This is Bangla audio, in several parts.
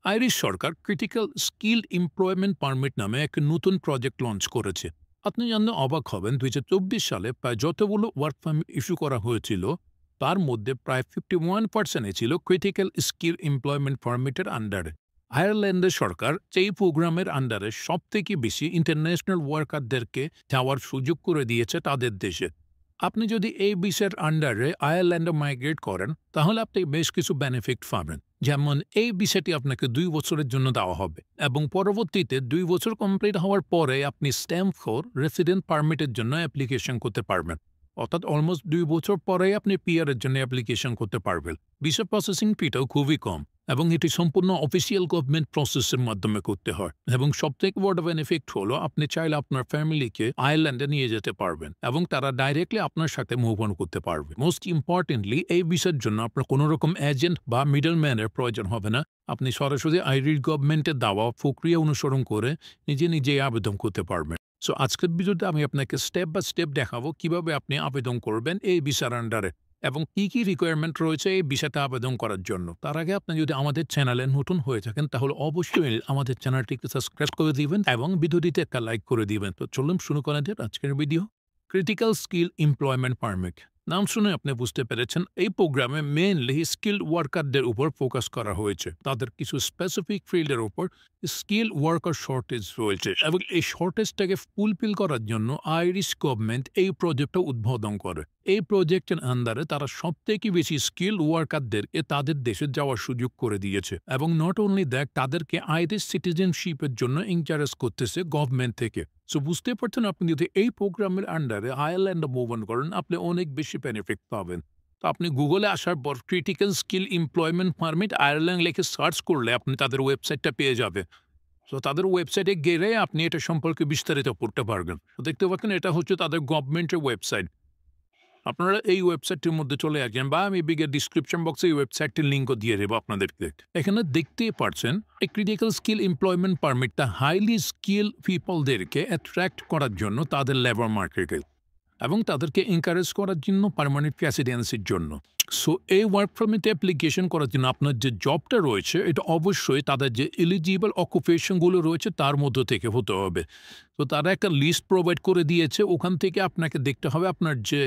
আইরিশ সরকার ক্রিটিক্যাল স্কিল এমপ্লয়মেন্ট পারমিট নামে এক নতুন প্রজেক্ট লঞ্চ করেছে। আপনি জানলে অবাক হবেন, ২০২৪ সালে প্রায় যতগুলো ওয়ার্ক পারমিট ইস্যু করা হয়েছিল তার মধ্যে প্রায় 51% ছিল ক্রিটিক্যাল স্কিল এমপ্লয়মেন্ট পারমিটের আন্ডারে। আয়ারল্যান্ডের সরকার এই প্রোগ্রামের আন্ডারে সব থেকে বেশি ইন্টারন্যাশনাল ওয়ার্কারদেরকে যাওয়ার সুযোগ করে দিয়েছে তাদের দেশে। আপনি যদি এই বিষয়ের আন্ডারে আয়ারল্যান্ডে মাইগ্রেট করেন তাহলে আপনি বেশ কিছু বেনিফিট পাবেন। যেমন এই বিষয়টি আপনাকে ২ বছরের জন্য দেওয়া হবে এবং পরবর্তীতে ২ বছর কমপ্লিট হওয়ার পরে আপনি স্ট্যাম্প ফর রেসিডেন্ট পারমিটের জন্য অ্যাপ্লিকেশন করতে পারবেন। অর্থাৎ অলমোস্ট ২ বছর পরেই আপনি পিআরের জন্য অ্যাপ্লিকেশন করতে পারবেন। ভিসা প্রসেসিং ফিটাও খুবই কম এবং এটি সম্পূর্ণ অফিসিয়াল গভর্নমেন্ট প্রসেসের মাধ্যমে করতে হয়। এবং সবথেকে বড় বেনিফিট হলো আপনি চাইলে আপনার ফ্যামিলিকে আয়ারল্যান্ডে নিয়ে যেতে পারবেন এবং তারা ডাইরেক্টলি আপনার সাথে মুভ অন করতে পারবে। মোস্ট ইম্পর্টেন্টলি এই বিষয়ের জন্য আপনার কোনো রকম এজেন্ট বা মিডলম্যানের প্রয়োজন হবে না। আপনি সরাসরি আইরিশ গভর্নমেন্টের দেওয়া প্রক্রিয়া অনুসরণ করে নিজেই আবেদন করতে পারবেন। সো আজকের ভিডিওতে আমি আপনাকে স্টেপ বাই স্টেপ দেখাবো কিভাবে আপনি আবেদন করবেন এই ভিসার আন্ডারে এবং কি রিকোয়ারমেন্ট রয়েছে এই ভিসাটা আবেদন করার জন্য। তার আগে আপনি যদি আমাদের চ্যানেলে নতুন হয়ে থাকেন তাহলে অবশ্যই আমাদের চ্যানেলটিকে সাবস্ক্রাইব করে দিবেন এবং ভিডিওটিতে একটা লাইক করে দিবেন। তো চলুন শুরু করা যাক আজকের video. Critical skill employment permit নাম শুনে আপনি বুঝতে পেরেছেন এই প্রোগ্রামে মেইনলি স্কিল্ড ওয়ার্কারদের উপর ফোকাস করা হয়েছে। তাদের কিছু স্পেসিফিক ফিল্ডের উপর স্কিল ওয়ার্কার শর্টেজ রয়েছে এবং এই শর্টেজটাকে ফুলফিল করার জন্য আইরিশ গভর্নমেন্ট এই প্রজেক্টটা উদ্বোধন করে। এই প্রজেক্টের আন্ডারে তারা সবথেকে বেশি স্কিল ওয়ার্কারদেরকে তাদের দেশে যাওয়ার সুযোগ করে দিয়েছে এবং নট অনলি দ্যাট তাদেরকে আইরিশ সিটিজেনশিপের জন্য এনকারেজ করতেছে গভর্নমেন্ট থেকে। সো বুঝতে পারছেন, আপনি যদি এই প্রোগ্রামের আন্ডারে আয়ারল্যান্ডে মুভ অন করেন আপনি অনেক বেশি বেনিফিট পাবেন। তো আপনি গুগলে আসার পর critical skill employment permit Ireland লিখে সার্চ করলে আপনি তাদের ওয়েবসাইটটা পেয়ে যাবে। সো তাদের ওয়েবসাইটে গেলে আপনি এটা সম্পর্কে বিস্তারিত পড়তে পারবেন। তো দেখতে পাচ্ছেন এটা হচ্ছে তাদের গভর্নমেন্টের ওয়েবসাইট। আপনারা এই ওয়েবসাইটটির মধ্যে চলে আসবেন বা আমি বিগের ডিসক্রিপশন বক্সে এই ওয়েবসাইটটির লিঙ্কও দিয়ে দেবো আপনাদেরকে। এখানে দেখতেই পারছেন এই ক্রিটিক্যাল স্কিল এমপ্লয়মেন্ট পারমিটটা হাইলি স্কিল পিপলদেরকে অ্যাট্রাক্ট করার জন্য তাদের লেবার মার্কেটে এবং তাদেরকে এনকারেজ করার জন্য পার্মানেন্ট রেসিডেন্সির জন্য। সো এই ওয়ার্ক পারমিট অ্যাপ্লিকেশন করার জন্য আপনার যে জবটা রয়েছে এটা অবশ্যই তাদের যে এলিজিবল অকুপেশনগুলো রয়েছে তার মধ্য থেকে হতে হবে। তো তারা একটা লিস্ট প্রোভাইড করে দিয়েছে, ওখান থেকে আপনাকে দেখতে হবে আপনার যে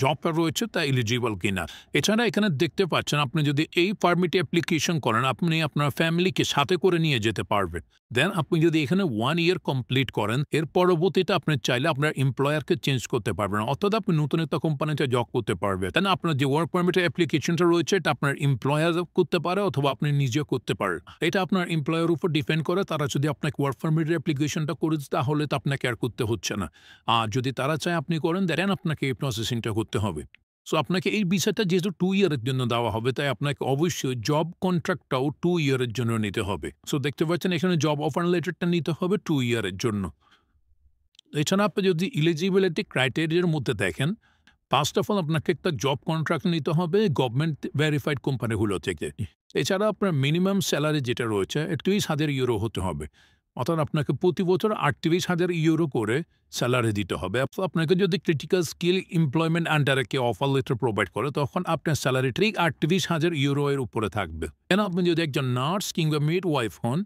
জবটা রয়েছে তা এলিজিবল কিনা। এছাড়া এখানে দেখতে পাচ্ছেন আপনি যদি এই পারমিটে অ্যাপ্লিকেশন করেন আপনি আপনার ফ্যামিলিকে সাথে করে নিয়ে যেতে পারবেন। দেন আপনি যদি এখানে 1 ইয়ার কমপ্লিট করেন এর পরবর্তীতে আপনি চাইলে আপনার এমপ্লয়ারকে চেঞ্জ করতে পারবেন, অর্থাৎ আপনি নতুন একটা কোম্পানিতে জব করতে পারবেন। তাই আপনার যে ওয়ার্ক পারমিটের অ্যাপ্লিকেশনটা রয়েছে এটা আপনার এমপ্লয়ার করতে পারে অথবা আপনি নিজেও করতে পারেন। এটা আপনার এমপ্লয়ার উপর ডিপেন্ড করে। তারা যদি আপনাকে ওয়ার্ক পারমিটের অ্যাপ্লিকেশনটা করে তাহলে তো আপনাকে আর করতে হচ্ছে না। আর যদি তারা চায় আপনি করেন দেন আপনাকে এই প্রসেসিংটা করতে হবে। সো আপনাকে এই ভিসাটা যেহেতু 2 ইয়ারের জন্য দেওয়া হবে তাই আপনাকে অবশ্যই জব কন্ট্রাক্টটাও 2 ইয়ারের জন্য নিতে হবে। সো দেখতে পাচ্ছেন এখানে জব অফার লেটারটা নিতে হবে 2 ইয়ারের জন্য। এছাড়া আপনি যদি এলিজিবিলিটি ক্রাইটেরিয়ার মধ্যে দেখেন, ফার্স্ট অফ অল আপনাকে একটা জব কন্ট্রাক্ট নিতে হবে গভর্নমেন্ট ভেরিফাইড কোম্পানিগুলো থেকে। এছাড়া আপনার মিনিমাম স্যালারি যেটা রয়েছে ৩০,০০০ ইউরো হতে হবে, অর্থাৎ আপনাকে প্রতি বছর ৩৮,০০০ ইউরো করে স্যালারি দিতে হবে। আপনাকে যদি ক্রিটিক্যাল স্কিল এমপ্লয়মেন্ট আন্ডারে কেউ অফার লেটার প্রোভাইড করে তখন আপনার স্যালারি ঠিক ৩৮,০০০ ইউরো এর উপরে থাকবে। কেন আপনি যদি একজন নার্স কিংবা মিড ওয়াইফ হন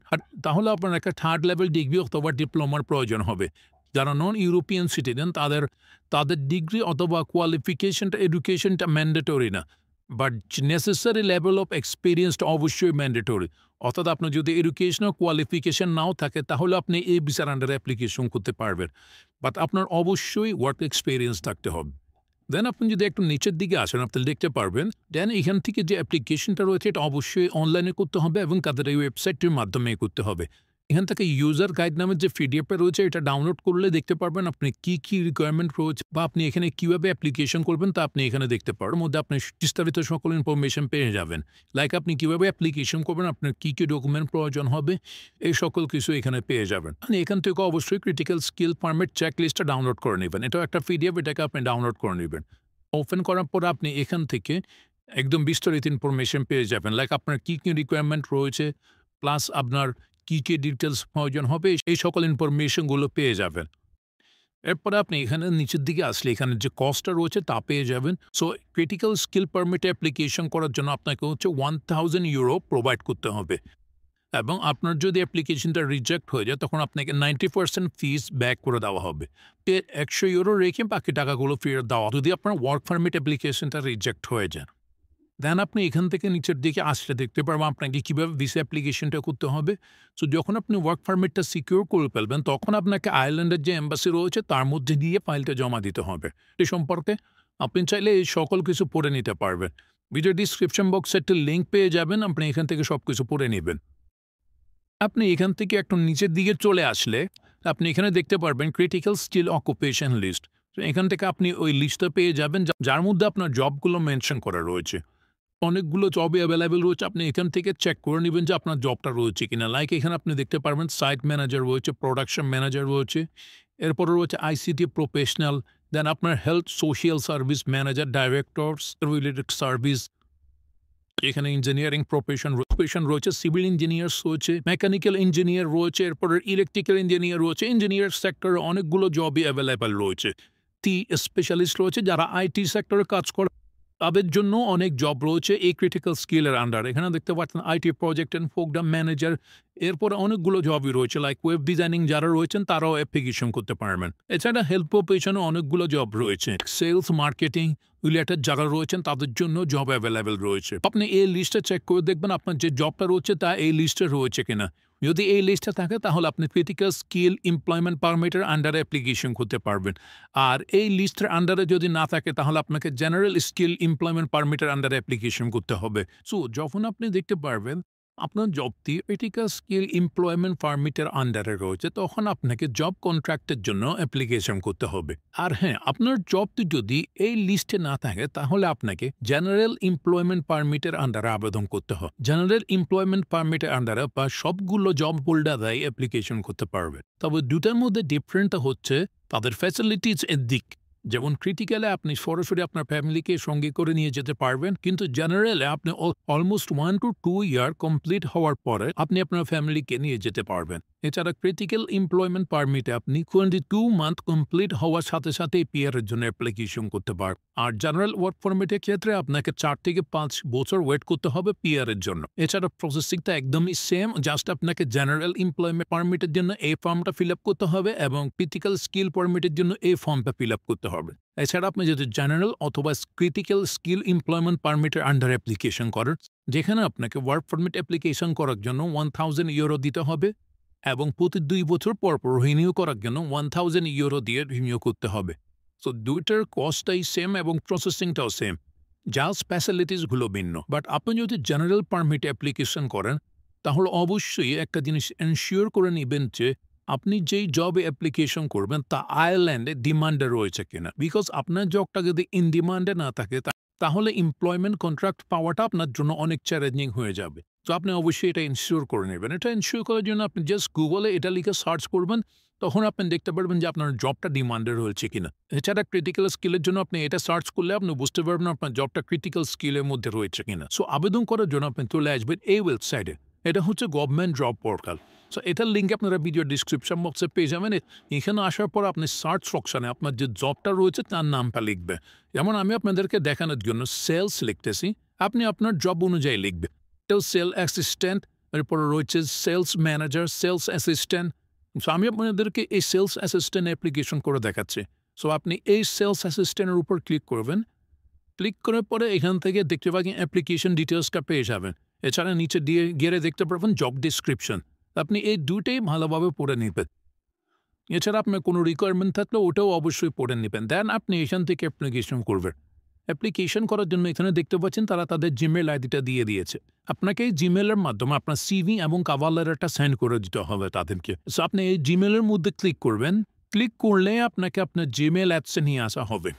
তাহলে আপনার একটা 3rd লেভেল ডিগ্রি অথবা ডিপ্লোমার প্রয়োজন হবে। যারা নন ইউরোপিয়ান সিটিজেন তাদের ডিগ্রি অথবা কোয়ালিফিকেশনটা এডুকেশনটা ম্যান্ডেটরি না, বাট নেসেসারি লেভেল অফ এক্সপিরিয়েন্সটা অবশ্যই ম্যান্ডেটরি। অর্থাৎ আপনার যদি এডুকেশনাল কোয়ালিফিকেশন নাও থাকে তাহলে আপনি এই ভিসার আন্ডারে অ্যাপ্লিকেশন করতে পারবেন, বাট আপনার অবশ্যই ওয়ার্ক এক্সপিরিয়েন্স থাকতে হবে। দেন আপনি যদি একটু নিচের দিকে আসেন আপনি দেখতে পারবেন দেন এখান থেকে যে অ্যাপ্লিকেশনটা রয়েছে এটা অবশ্যই অনলাইনে করতে হবে এবং তাদের এই ওয়েবসাইটটির মাধ্যমে করতে হবে। এখান থেকে ইউজার গাইড নামের যে পিডিএফটা রয়েছে এটা ডাউনলোড করলে দেখতে পারবেন আপনি কি রিকোয়ারমেন্ট রয়েছে বা আপনি এখানে কীভাবে অ্যাপ্লিকেশন করবেন তা আপনি এখানে দেখতে পারেন। মধ্যে আপনি বিস্তারিত সকল ইনফরমেশন পেয়ে যাবেন, লাইক আপনি কীভাবে অ্যাপ্লিকেশন করবেন, আপনার কী ডকুমেন্ট প্রয়োজন হবে, এই সকল কিছু এখানে পেয়ে যাবেন। মানে এখান থেকে অবশ্যই ক্রিটিক্যাল স্কিল পারমিট চেক লিস্টটা ডাউনলোড করে নেবেন। এটাও একটা পিডিএফ, এটাকে আপনি ডাউনলোড করে নেবেন। ওপেন করার পর আপনি এখান থেকে একদম বিস্তারিত ইনফরমেশন পেয়ে যাবেন, লাইক আপনার কী রিকোয়ারমেন্ট রয়েছে প্লাস আপনার কী ডিটেলস প্রয়োজন হবে এই সকল ইনফরমেশনগুলো পেয়ে যাবেন। এরপরে আপনি এখানে নিচের দিকে আসলে এখানে যে কস্টটা রয়েছে তা পেয়ে যাবেন। So critical skill permit application করার জন্য আপনাকে হচ্ছে 1000 ইউরো প্রোভাইড করতে হবে। এবং আপনার যদি অ্যাপ্লিকেশনটা রিজেক্ট হয়ে যায় তখন আপনাকে 90% ফিস ব্যাক করে দেওয়া হবে। 100 ইউরো রেখে বাকি টাকাগুলো ফেরত দেওয়া যদি আপনার ওয়ার্ক পারমিট অ্যাপ্লিকেশনটা রিজেক্ট হয়ে যায়। দেন আপনি এখান থেকে নিচের দিকে আসলে দেখতে পারবেন আপনাকে কীভাবে ভিসা অ্যাপ্লিকেশনটা করতে হবে। সো যখন আপনি ওয়ার্ক পারমিটটা সিকিউর করে ফেলবেন তখন আপনাকে আয়ারল্যান্ডের যে এম্বাসি রয়েছে তার মধ্যে দিয়ে ফাইলটা জমা দিতে হবে। এ সম্পর্কে আপনি চাইলে এই সকল কিছু পড়ে নিতে পারবেন। ভিডিও ডিসক্রিপশন বক্সে একটা লিঙ্ক পেয়ে যাবেন, আপনি এখান থেকে সব কিছু পড়ে নেবেন। আপনি এখান থেকে একটু নিচের দিকে চলে আসলে আপনি এখানে দেখতে পারবেন ক্রিটিক্যাল স্কিল অকুপেশন লিস্ট। তো এখান থেকে আপনি ওই লিস্টটা পেয়ে যাবেন যার মধ্যে আপনার জবগুলো মেনশন করা রয়েছে। অনেকগুলো জবই অ্যাভেলেবেল রয়েছে, আপনি এখান থেকে চেক করে নেবেন যে আপনার জবটা রয়েছে কিনা। লাইক এখানে আপনি দেখতে পারবেন সাইট ম্যানেজার রয়েছে, প্রোডাকশন ম্যানেজার রয়েছে, এরপরে রয়েছে আইসিটি প্রফেশনাল, দেন আপনার health social service manager, directors related service, এখানে ইঞ্জিনিয়ারিং প্রফেশন রয়েছে, সিভিল ইঞ্জিনিয়ার্স রয়েছে, মেকানিক্যাল ইঞ্জিনিয়ার রয়েছে, এরপরে ইলেকট্রিক্যাল ইঞ্জিনিয়ার রয়েছে, ইঞ্জিনিয়ার সেক্টরে অনেকগুলো জবই অ্যাভেলেবেল রয়েছে। স্পেশালিস্ট রয়েছে যারা আইটি সেক্টরে কাজ করে তাদের জন্য অনেক জব রয়েছে এই ক্রিটিক্যাল স্কিলের আন্ডার। এখানে দেখতে পাচ্ছেন IT project and program manager, এরপরে অনেকগুলো জবই রয়েছে লাইক ওয়েব ডিজাইনিং যারা রয়েছেন তারাও অ্যাপ্লিকেশন করতে পারবেন। এছাড়া হেল্প প্রফেশনে অনেকগুলো জব রয়েছে, সেলস মার্কেটিং রিলেটেড যারা রয়েছেন তাদের জন্য জব অ্যাভেলেবেল রয়েছে। আপনি এই লিস্টে চেক করে দেখবেন আপনার যে জবটা রয়েছে তা এই লিস্টে রয়েছে কিনা। যদি এই লিস্টে থাকে তাহলে আপনি ক্রিটিক্যাল স্কিল এমপ্লয়মেন্ট পারমিটের আন্ডারে অ্যাপ্লিকেশন করতে পারবেন। আর এই লিস্টের আন্ডারে যদি না থাকে তাহলে আপনাকে জেনারেল স্কিল এমপ্লয়মেন্ট পারমিটের আন্ডারে অ্যাপ্লিকেশন করতে হবে। সো যখন আপনি দেখতে পারবেন আপনার জবটি ক্রিটিক্যাল স্কিল এমপ্লয়মেন্ট পারমিটের আন্ডারে রয়েছে তখন আপনাকে জব কন্ট্রাক্টের জন্য অ্যাপ্লিকেশন করতে হবে। আর হ্যাঁ, আপনার জবটি যদি এই লিস্টে না থাকে তাহলে আপনাকে জেনারেল এমপ্লয়মেন্ট পারমিটের আন্ডারে আবেদন করতে হবে। জেনারেল এমপ্লয়মেন্ট পারমিটের আন্ডারে বা সবগুলো জব হোল্ডাররাই অ্যাপ্লিকেশন করতে পারবে। তবে দুটার মধ্যে ডিফারেন্টটা হচ্ছে তাদের ফ্যাসিলিটিস এর দিক। যেমন ক্রিটিক্যালে আপনি সরাসরি আপনার ফ্যামিলিকে সঙ্গে করে নিয়ে যেতে পারবেন, কিন্তু জেনারেলে আপনি অলমোস্ট 1 to 2 ইয়ার কমপ্লিট হওয়ার পরে আপনি আপনার ফ্যামিলিকে নিয়ে যেতে পারবেন। এছাড়া ক্রিটিক্যাল এমপ্লয়মেন্ট পারমিটে আপনি 22 মান্থ কমপ্লিট হওয়ার সাথে সাথে পিআর এর জন্য অ্যাপ্লিকেশন করতে পারবেন। আর জেনারেল ওয়ার্ক পারমিটের ক্ষেত্রে আপনাকে 4 থেকে 5 বছর ওয়েট করতে হবে পিআর এর জন্য। এছাড়া প্রসেসিংটা একদমই সেম, জাস্ট আপনাকে জেনারেল এমপ্লয়মেন্ট পারমিটের জন্য এই ফর্মটা ফিল আপ করতে হবে এবং ক্রিটিক্যাল স্কিল পারমিটের জন্য এই ফর্মটা ফিল আপ করতে হবে। এছাড়া আপনি যদি জেনারেল অথবা ক্রিটিক্যাল স্কিল এমপ্লয়মেন্ট পারমিটের আন্ডার অ্যাপ্লিকেশন করেন যেখানে আপনাকে ওয়ার্ক পারমিট অ্যাপ্লিকেশন করার জন্য 1000 ইউরো দিতে হবে এবং প্রতি 2 বছর পর পর রিনিউ করার জন্য 1000 ইউরো দিয়ে রিনিউ করতে হবে। সো দুইটার কস্টটাই সেম এবং প্রসেসিংটাও সেম, জাস্ট ফ্যাসিলিটিসগুলো ভিন্ন। বাট আপনি যদি জেনারেল পারমিট অ্যাপ্লিকেশন করেন তাহলে অবশ্যই একটা জিনিস এনশিওর করে নেবেন যে আপনি যেই জবে অ্যাপ্লিকেশন করবেন তা আয়ারল্যান্ডে ডিমান্ডে রয়েছে কিনা। বিকজ আপনার জবটা যদি ইন ডিমান্ডে না থাকে তাহলে এমপ্লয়মেন্ট কন্ট্রাক্ট পাওয়াটা আপনার জন্য অনেক চ্যালেঞ্জিং হয়ে যাবে। তো আপনি অবশ্যই এটা ইনশিওর করে নেবেন। এটা ইনশিওর করার জন্য আপনি জাস্ট গুগলে এটা লিখে সার্চ করবেন, তখন আপনি দেখতে পারবেন যে আপনার জবটা ডিমান্ডে রয়েছে কিনা। এছাড়া ক্রিটিক্যাল স্কিলের জন্য আপনি এটা সার্চ করলে আপনি বুঝতে পারবেন আপনার জবটা ক্রিটিক্যাল স্কিলের মধ্যে রয়েছে কিনা। সো আবেদন করার জন্য আপনি চলে আসবেন এই ওয়েবসাইটে। এটা হচ্ছে গভর্নমেন্ট জব পোর্টাল। সো এটার লিঙ্ক আপনারা ভিডিও ডিসক্রিপশন বক্সে পেয়ে যাবেন। এখানে আসার পর আপনি সার্চ অপশনে আপনার যে জবটা রয়েছে তার নামটা লিখবে। যেমন আমি আপনাদেরকে দেখানোর জন্য সেলস লিখতেছি, আপনি আপনার জব অনুযায়ী লিখবেন। এটাও সেল অ্যাসিস্ট্যান্ট, এরপরে রয়েছে sales manager, sales assistant. So আমি আপনাদেরকে এই সেলস অ্যাসিস্ট্যান্ট অ্যাপ্লিকেশন করে দেখাচ্ছি। সো আপনি এই সেলস অ্যাসিস্ট্যান্টের উপর ক্লিক করবেন। ক্লিক করার পরে এখান থেকে দেখতে পাবেন অ্যাপ্লিকেশন ডিটেলসটা পেয়ে যাবেন। এছাড়া নিচে দিয়ে গিয়ে দেখতে পারবেন জব ডিসক্রিপশন। আপনি এই দুটোই ভালোভাবে পড়ে নেবেন। এছাড়া আপনার কোনো রিকোয়ারমেন্ট থাকলে ওটাও অবশ্যই পড়ে নেবেন। দেন আপনি এখান থেকে অ্যাপ্লিকেশন করবেন। অ্যাপ্লিকেশন করার জন্য এখানে দেখতে পাচ্ছেন তারা তাদের জিমেল আইডিটা দিয়ে দিয়েছে। আপনাকে এই জিমেলের মাধ্যমে আপনার সিভি এবং কভার লেটারটা সেন্ড করে দিতে হবে তাদেরকে। সো আপনি এই জিমেলের মধ্যে ক্লিক করবেন। ক্লিক করলে আপনাকে আপনার জিমেল অ্যাপসে নিয়ে আসা হবে।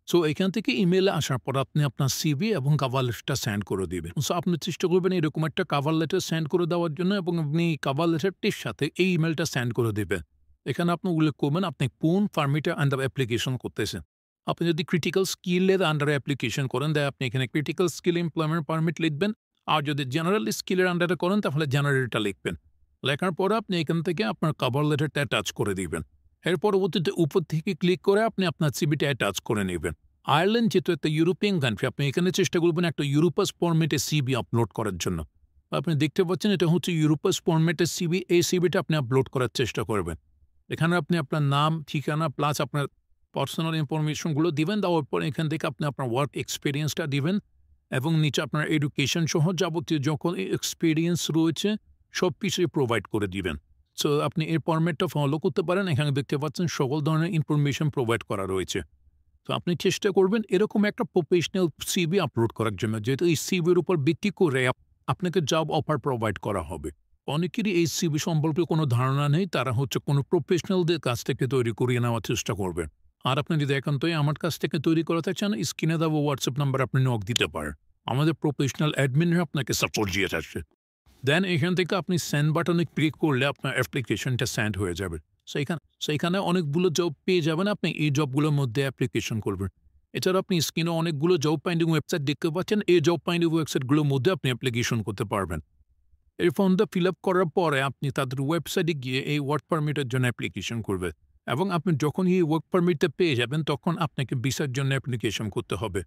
সো এখান থেকে ইমেলে আসার পর আপনি আপনার সিভি এবং কভার লেটারটা সেন্ড করে দিবেন। সো আপনি চেষ্টা করবেন এরকম একটা কভার লেটার সেন্ড করে দেওয়ার জন্য এবং আপনি কভার লেটারটির সাথে এই ইমেলটা সেন্ড করে দেবেন। এখানে আপনি উল্লেখ করবেন আপনি কোন পারমিটের আন্ডার অ্যাপ্লিকেশন করতেছেন। আপনি যদি ক্রিটিক্যাল স্কিলের আন্ডারে অ্যাপ্লিকেশন করেন তাহলে আপনি এখানে ক্রিটিক্যাল স্কিল এমপ্লয়মেন্ট পারমিট লিখবেন। আর যদি জেনারেল স্কিলের আন্ডারে করেন তাহলে জেনারেলটা লিখবেন। লেখার পর আপনি এখান থেকে আপনার কভার লেটারটা অ্যাটাচ করে দিবেন। এর পরবর্তীতে উপর থেকে ক্লিক করে আপনি আপনার সিভিটা অ্যাটাচ করে নেবেন। আয়ারল্যান্ড যেহেতু একটা ইউরোপিয়ান কান্ট্রি, আপনি এখানে চেষ্টা করবেন একটা ইউরোপাস ফরম্যাটে সিভি আপলোড করার জন্য। আপনি দেখতে পাচ্ছেন এটা হচ্ছে ইউরোপাস ফরম্যাটের সিভি। এই সিভিটা আপনি আপলোড করার চেষ্টা করবেন। এখানে আপনি আপনার নাম, ঠিকানা প্লাস আপনার পার্সোনাল ইনফরমেশনগুলো দিবেন। দেওয়ার পর এখান থেকে আপনি আপনার ওয়ার্ক এক্সপেরিয়েন্সটা দিবেন এবং নিচে আপনার এডুকেশন সহ যাবতীয় যখন এক্সপেরিয়েন্স রয়েছে সব কিছুই প্রোভাইড করে দিবেন। সো আপনি এই ফরম্যাটটা ফলো করতে পারেন। এখানে দেখতে পাচ্ছেন সকল ধরনের ইনফরমেশন প্রোভাইড করা রয়েছে। তো আপনি চেষ্টা করবেন এরকম একটা প্রফেশনাল সিভি আপলোড করার জন্য, যেহেতু এই সিভির উপর ভিত্তি করে আপনাকে জব অফার প্রোভাইড করা হবে। অনেকেরই এই সিভি সম্পর্কে কোনো ধারণা নেই, তারা হচ্ছে কোনো প্রফেশনালদের কাছ থেকে তৈরি করিয়ে নেওয়ার চেষ্টা করবেন। আর আপনি যদি একান্তই আমার কাছ থেকে তৈরি করাতে চান, স্ক্রিনে দেওয়া হোয়াটসঅ্যাপ নাম্বার আপনি নক দিতে পারেন। আমাদের প্রফেশনাল অ্যাডমিনরা আপনাকে সাপোর্ট দিয়ে থাকবে। দেন এখান থেকে আপনি সেন্ড বাটনে ক্লিক করলে আপনার অ্যাপ্লিকেশনটা সেন্ড হয়ে যাবে। সেইখানে অনেকগুলো জব পেয়ে যাবেন। আপনি এই জবগুলোর মধ্যে অ্যাপ্লিকেশন করবেন। এছাড়া আপনি স্ক্রিনে অনেকগুলো জব ফাইন্ডিং ওয়েবসাইট দেখতে পাচ্ছেন। এই জব ফাইন্ডিং ওয়েবসাইটগুলোর মধ্যে আপনি অ্যাপ্লিকেশন করতে পারবেন। এই ফর্মটা ফিল আপ করার পরে আপনি তাদের ওয়েবসাইটে গিয়ে এই ওয়ার্ক পারমিটের জন্য অ্যাপ্লিকেশন করবেন এবং আপনি যখন এই ওয়ার্ক পারমিটটা পেয়ে যাবেন তখন আপনাকে ভিসার জন্য অ্যাপ্লিকেশন করতে হবে।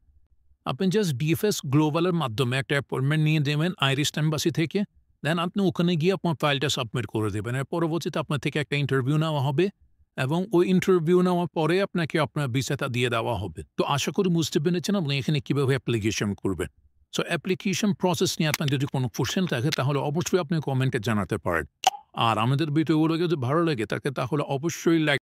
আপনি জাস্ট ডিএফএস গ্লোবালের মাধ্যমে একটা অ্যাপয়েন্টমেন্ট নিয়ে দেবেন আইরিশ এম্বাসি থেকে। দেন আপনি ওখানে গিয়ে আপনার ফাইলটা সাবমিট করে দেবেন। এর পরবর্তীতে আপনার থেকে একটা ইন্টারভিউ নেওয়া হবে এবং ওই ইন্টারভিউ নেওয়ার পরে আপনাকে আপনার ভিসাটা দিয়ে দেওয়া হবে। তো আশা করি বুঝতে পেরেছেন আপনি এখানে কীভাবে অ্যাপ্লিকেশন করবেন। সো অ্যাপ্লিকেশন প্রসেস নিয়ে আপনার যদি কোনো কোশ্চেন থাকে তাহলে অবশ্যই আপনি কমেন্টে জানাতে পারেন। আর আমাদের ভিডিওগুলো যদি ভালো লাগে থাকে তাহলে অবশ্যই লাইক